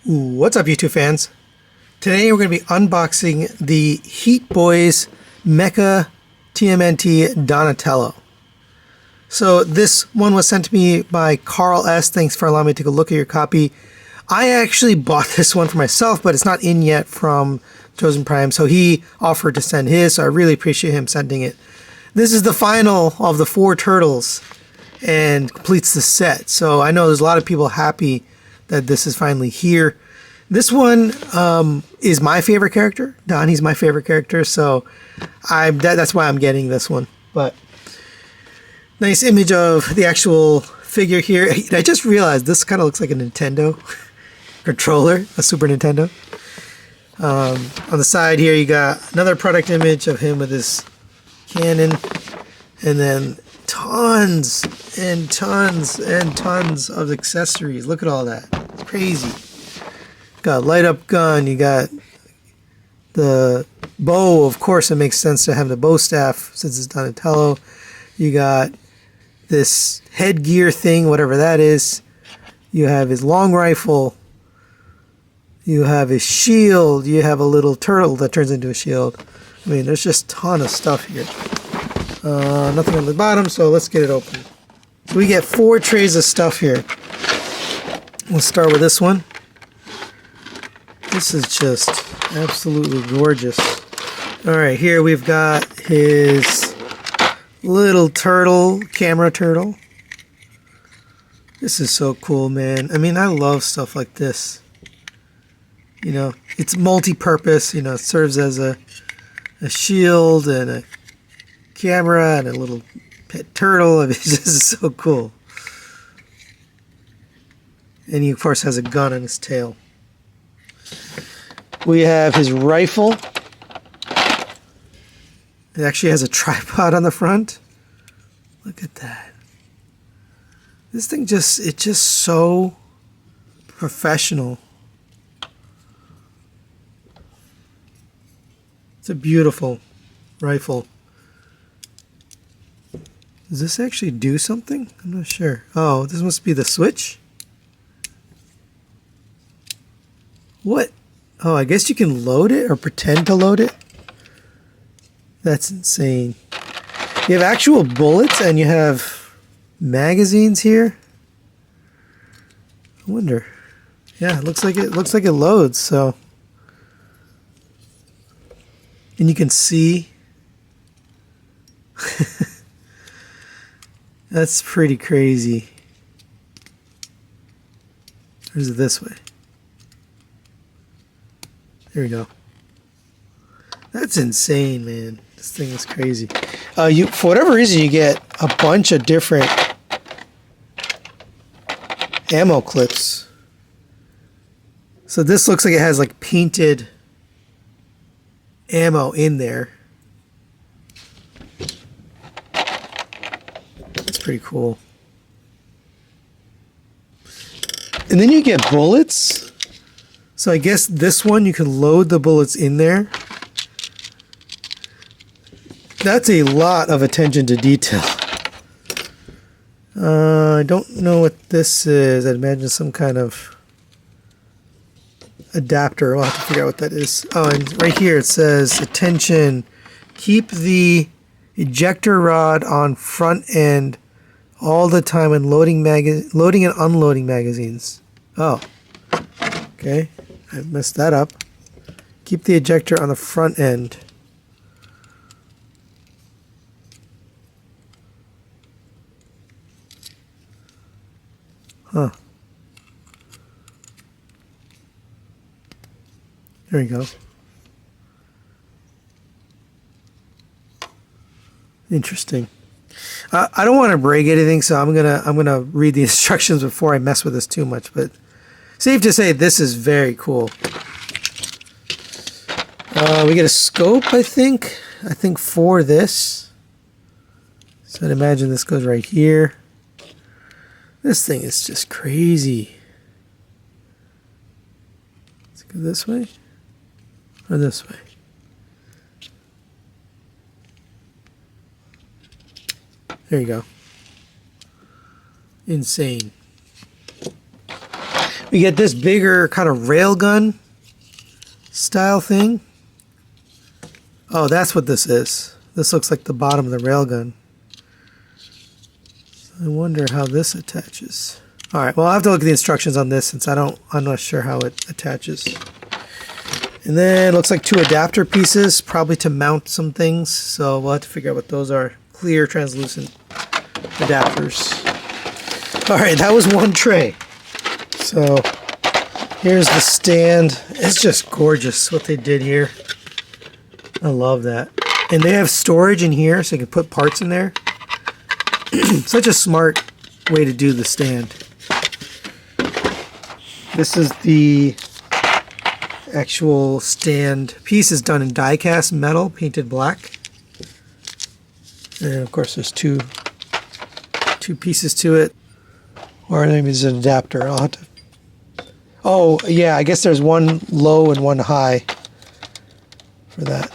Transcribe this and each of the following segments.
What's up, YouTube fans? Today we're going to be unboxing the Heat Boys Mecha TMNT Donatello. So this one was sent to me by Carl S. Thanks for allowing me to take a look at your copy. I actually bought this one for myself, but it's not in yet from Chosen Prime, so he offered to send his, so I really appreciate him sending it. This is the final of the 4 turtles and completes the set, so I know there's a lot of people happy that this is finally here. This one is my favorite character. Donnie's my favorite character, so that's why I'm getting this one. But nice image of the actual figure here. I just realized this kind of looks like a Nintendo controller, a Super Nintendo. On the side here, you got another product image of him with his cannon, and then tons and tons and tons of accessories. Look at all that. It's crazy. Got a light up gun, you got the bow. Of course it makes sense to have the bow staff since it's Donatello. You got this headgear thing, whatever that is. You have his long rifle. You have his shield. You have a little turtle that turns into a shield. I mean, there's just a ton of stuff here. Nothing on the bottom, so let's get it open. So we get 4 trays of stuff here. We'll start with this one. This is just absolutely gorgeous. Alright, here we've got his little turtle, camera turtle. This is so cool, man. I mean, I love stuff like this. You know, it's multi-purpose. You know, it serves as a shield and a camera and a little pet turtle. I mean, this is so cool. And he, of course, has a gun on his tail. We have his rifle. It actually has a tripod on the front. Look at that. This thing it's just so professional. It's a beautiful rifle. Does this actually do something? I'm not sure. Oh, this must be the switch? What? Oh, I guess you can load it or pretend to load it. That's insane. You have actual bullets and you have magazines here. I wonder. Yeah, it looks like it loads, so. And you can see. That's pretty crazy. Or is it this way? There we go. That's insane, man. This thing is crazy. For whatever reason, you get a bunch of different ammo clips. So this looks like it has like painted ammo in there. That's pretty cool. And then you get bullets. So I guess this one you can load the bullets in there. That's a lot of attention to detail. I don't know what this is. I'd imagine some kind of adapter. I'll have to figure out what that is. Oh, and right here it says, attention, keep the ejector rod on front end all the time when loading and unloading magazines. Oh, okay. I messed that up. Keep the ejector on the front end. Huh. There we go. Interesting. I don't want to break anything, so I'm gonna read the instructions before I mess with this too much. But safe to say, this is very cool. We get a scope, I think for this. So I'd imagine this goes right here. This thing is just crazy. Let's go this way or this way. There you go. Insane. We get this bigger kind of railgun style thing. Oh, that's what this is. This looks like the bottom of the railgun. I wonder how this attaches. All right, well, I'll have to look at the instructions on this since I'm not sure how it attaches. And then it looks like 2 adapter pieces, probably to mount some things. So we'll have to figure out what those are. Clear, translucent adapters. All right, that was one tray. So here's the stand. It's just gorgeous what they did here. I love that. And they have storage in here so you can put parts in there. Such a smart way to do the stand. This is the actual stand piece. Is done in die-cast metal, painted black. And of course there's two pieces to it. Or maybe it's an adapter. I'll have to... Oh, yeah, I guess there's one low and one high for that.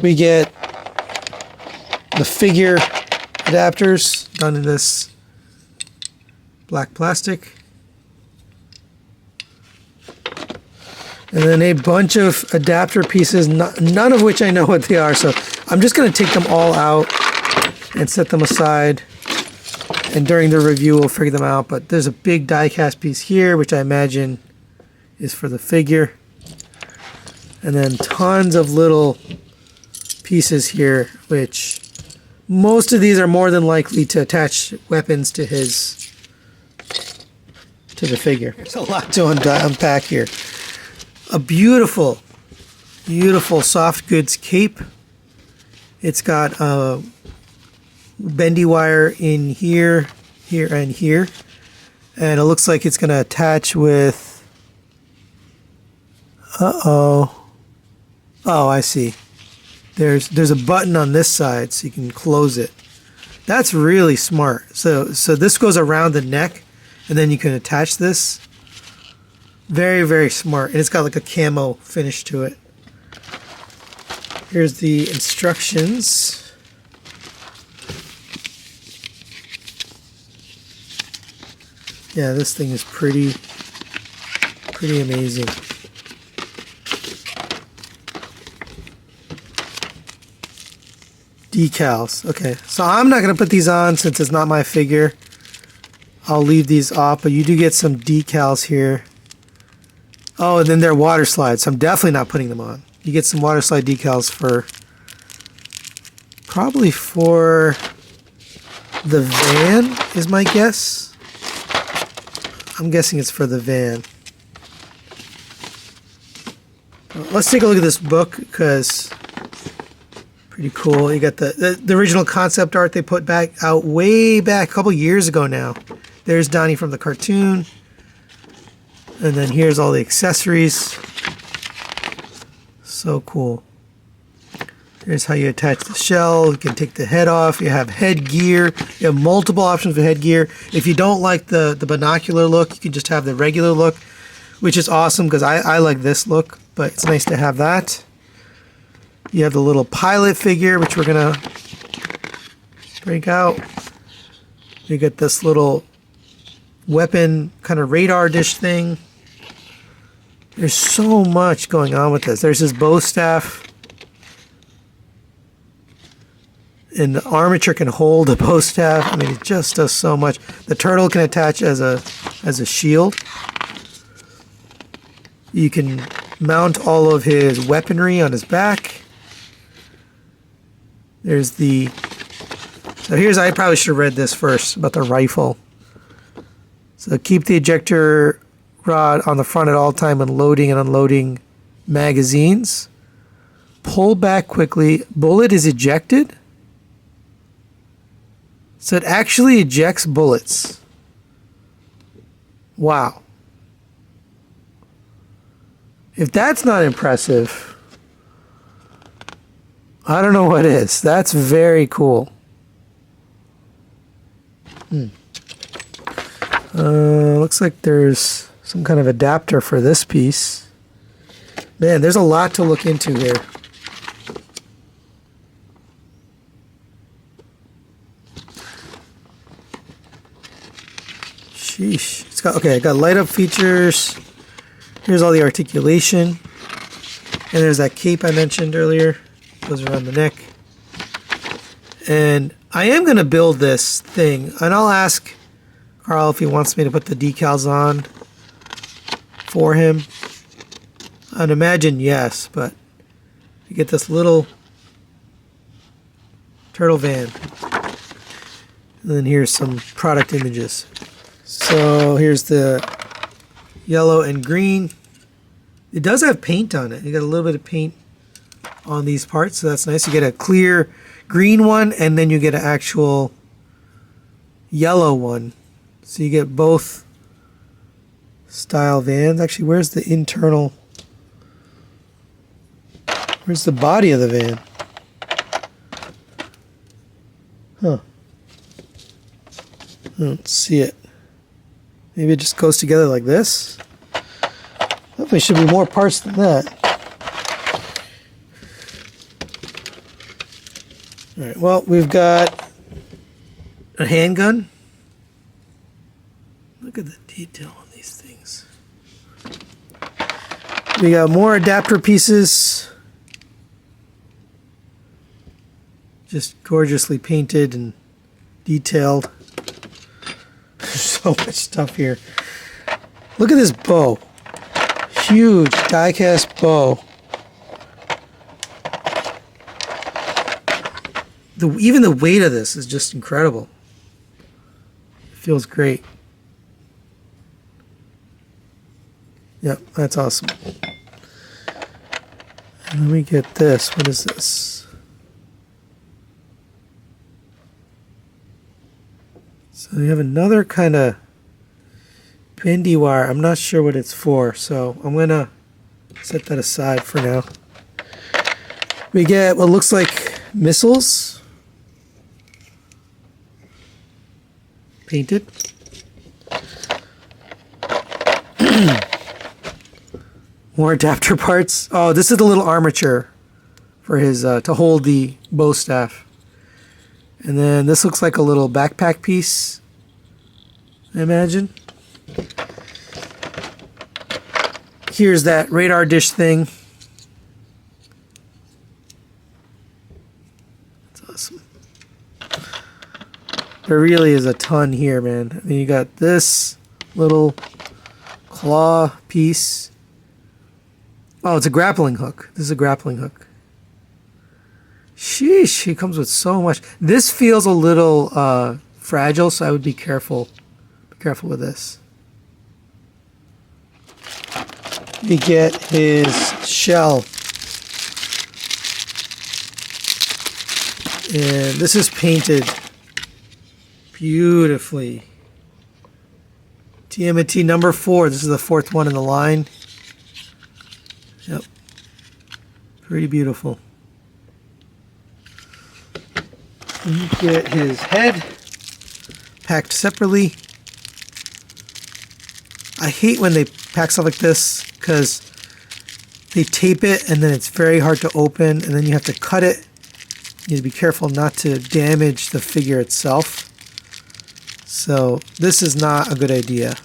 We get the figure adapters done in this black plastic. And then a bunch of adapter pieces, none of which I know what they are. So I'm just going to take them all out and set them aside. And during the review, we'll figure them out. But there's a big die-cast piece here, which I imagine is for the figure. And then tons of little pieces here, which most of these are more than likely to attach weapons to the figure. There's a lot to unpack here. A beautiful, beautiful soft goods cape. It's got a bendy wire in here, here, and here. And it looks like it's going to attach with... Uh-oh. Oh, I see. There's a button on this side so you can close it. That's really smart. So this goes around the neck, and then you can attach this. Very, very smart. And it's got like a camo finish to it. Here's the instructions. Yeah, this thing is pretty amazing. Decals. Okay, so I'm not going to put these on since it's not my figure. I'll leave these off, but you do get some decals here. Oh, and then they're water slides, so I'm definitely not putting them on. You get some water slide decals for... probably for the van, is my guess. I'm guessing it's for the van. Let's take a look at this book, because... pretty cool. You got the original concept art they put out way back a couple years ago now. There's Donnie from the cartoon. And then here's all the accessories. So cool. Here's how you attach the shell. You can take the head off. You have headgear. You have multiple options for headgear. If you don't like the binocular look, you can just have the regular look, which is awesome because I like this look, but it's nice to have that. You have the little pilot figure, which we're going to break out. You get this little weapon kind of radar dish thing. There's so much going on with this. There's his bow staff. And the armature can hold a bow staff. I mean, it just does so much. The turtle can attach as a shield. You can mount all of his weaponry on his back. There's the... So here's... I probably should have read this first about the rifle. So keep the ejector rod on the front at all time when loading and unloading magazines. Pull back quickly. Bullet is ejected. So it actually ejects bullets. Wow. If that's not impressive, I don't know what is. That's very cool. Looks like there's some kind of adapter for this piece. Man, there's a lot to look into here. Sheesh. It's It's got, okay, I got light up features. Here's all the articulation. And there's that cape I mentioned earlier. Goes around the neck. And I am going to build this thing. And I'll ask Carl if he wants me to put the decals on for him. I'd imagine yes, but you get this little turtle van. And then here's some product images. So here's the yellow and green. It does have paint on it. You got a little bit of paint on these parts, so that's nice. You get a clear green one, and then you get an actual yellow one. So you get both style vans. Actually, where's the internal? Where's the body of the van? Huh. I don't see it. Maybe it just goes together like this. Definitely should be more parts than that. Alright, well, we've got a handgun. Look at the detail on these things. We got more adapter pieces. Just gorgeously painted and detailed. There's so much stuff here. Look at this bow. Huge die-cast bow. Even the weight of this is just incredible. It feels great. Yep, that's awesome. And let me get this. What is this? So you have another kind of bendy wire. I'm not sure what it's for, so I'm going to set that aside for now. We get what looks like missiles. Painted. More adapter parts. Oh, this is the little armature for his to hold the bow staff. And then this looks like a little backpack piece, I imagine. Here's that radar dish thing. That's awesome. There really is a ton here, man. I mean, you got this little claw piece. Oh, it's a grappling hook. This is a grappling hook. Sheesh, he comes with so much. This feels a little fragile, so I would be careful. Be careful with this. You get his shell. And this is painted beautifully. TMNT-04. This is the fourth one in the line. Yep. Pretty beautiful. And you get his head packed separately. I hate when they pack stuff like this because they tape it and then it's very hard to open, and then you have to cut it. You need to be careful not to damage the figure itself. So this is not a good idea.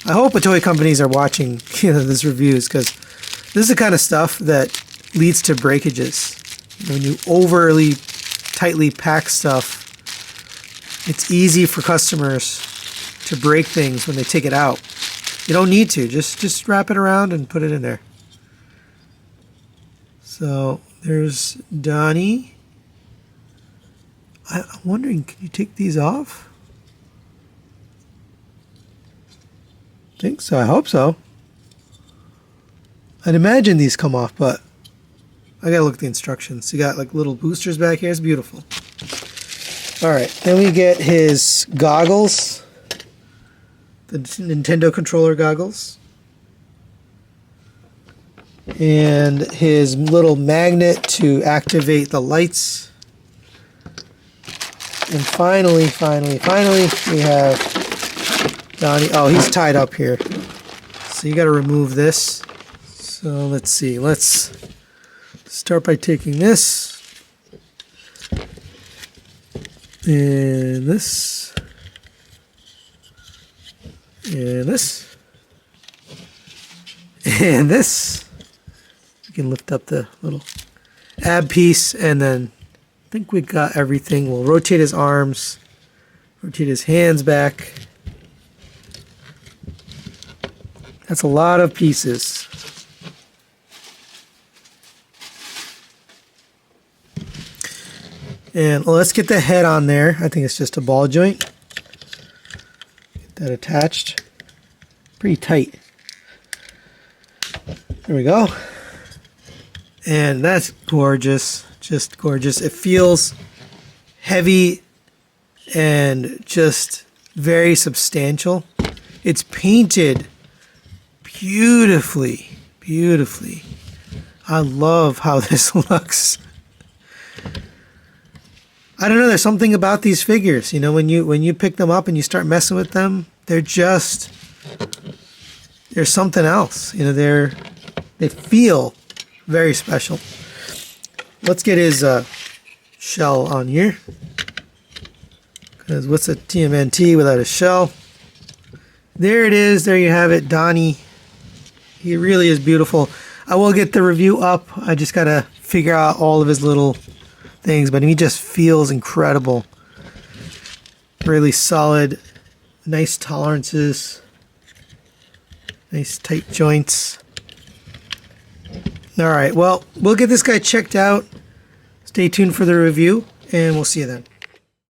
I hope toy companies are watching this reviews, because this is the kind of stuff that leads to breakages. When you overly tightly pack stuff, it's easy for customers to break things when they take it out. You don't need to. Just wrap it around and put it in there. So there's Donnie. I'm wondering, can you take these off? I think so. I hope so. I'd imagine these come off, but I gotta look at the instructions. You got like little boosters back here. It's beautiful. Alright, then we get his goggles. The Nintendo controller goggles. And his little magnet to activate the lights. And finally, we have Donnie. Oh, he's tied up here. So you gotta remove this. So let's see. Let's start by taking this. And this. And this. And this. You can lift up the little ab piece, and then I think we got everything. We'll rotate his arms, rotate his hands back. That's a lot of pieces. And let's get the head on there. I think it's just a ball joint. Get that attached. Pretty tight. There we go. And that's gorgeous. Just gorgeous. It feels heavy and just very substantial. It's painted beautifully, beautifully. I love how this looks. I don't know, there's something about these figures, you know, when you pick them up and you start messing with them, there's something else. You know, they feel very special. Let's get his shell on here. Because what's a TMNT without a shell? There it is. There you have it, Donnie. He really is beautiful. I will get the review up. I just got to figure out all of his little things, but he just feels incredible. Really solid, nice tolerances, nice tight joints. All right, well, we'll get this guy checked out. Stay tuned for the review, and we'll see you then.